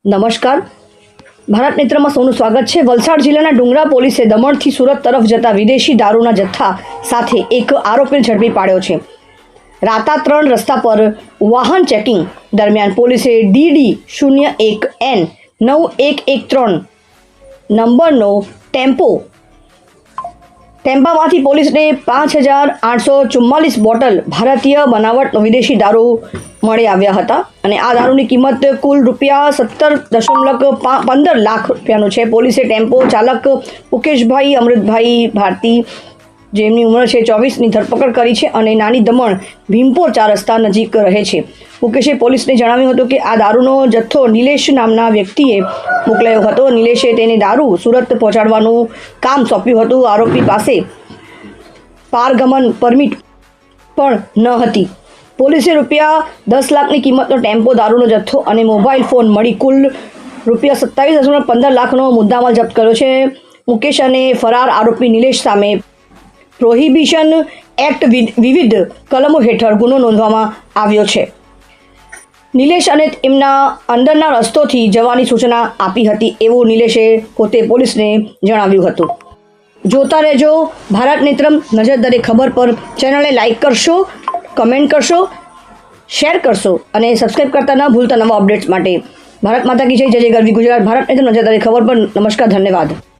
નમસ્કાર, ભારત મિત્રમાં સૌનું સ્વાગત છે। વલસાડ જિલ્લાના ડુંગરા પોલીસે દમણથી સુરત તરફ જતા વિદેશી દારૂના જથ્થા સાથે એક આરોપીને ઝડપી પાડ્યો છે। રાતા 3 રસ્તા પર વાહન ચેકિંગ દરમિયાન પોલીસે DD01N 9113 નંબરનો ટેમ્પામાંથી પોલીસને 5844 બોટલ ભારતીય બનાવટનો વિદેશી દારૂ મળી આવ્યા હતા અને આ દારૂની કિંમત કુલ ₹17.15 લાખ રૂપિયાનો છે। પોલીસે ટેમ્પો ચાલક મુકેશભાઈ અમૃતભાઈ ભારતી, જેમની ઉંમર છે 24ની ધરપકડ કરી છે અને નાની દમણ ભીમપોર 4 રસ્તા નજીક રહે છે। મુકેશે પોલીસને જણાવ્યું હતું કે આ દારૂનો જથ્થો નિલેશ નામના વ્યક્તિએ મોકલાયો હતો। નિલેશે તેને દારૂ સુરત પહોંચાડવાનું કામ સોંપ્યું હતું। આરોપી પાસે પારગમન પરમિટ પણ ન હતી। પોલીસે ₹10 લાખની કિંમતનો ટેમ્પો, દારૂનો જથ્થો અને મોબાઈલ ફોન મળી કુલ ₹27.15 લાખનો મુદ્દામાલ જપ્ત કર્યો છે। મુકેશ અને ફરાર આરોપી નિલેશ સામે પ્રોહિબિશન એક્ટ વિવિધ કલમો હેઠળ ગુનો નોંધવામાં આવ્યો છે। નિલેશ અને એમના અંદરના રસ્તોથી જવાની સૂચના આપી હતી એવું નિલેશે પોતે પોલીસને જણાવ્યું હતું। જોતા રહેજો ભારત મિત્રમ, નજર દરેક ખબર પર। ચેનલને લાઈક કરશો, કમેન્ટ કરશો, શેર કરશો અને સબસ્ક્રાઈબ કરતા ન ભૂલતા નવા અપડેટ્સ માટે। ભારત માતા કી જય, જય જય ગરવી ગુજરાત। ભારત મિત્ર, નજર દરેક ખબર પર। નમસ્કાર, ધન્યવાદ।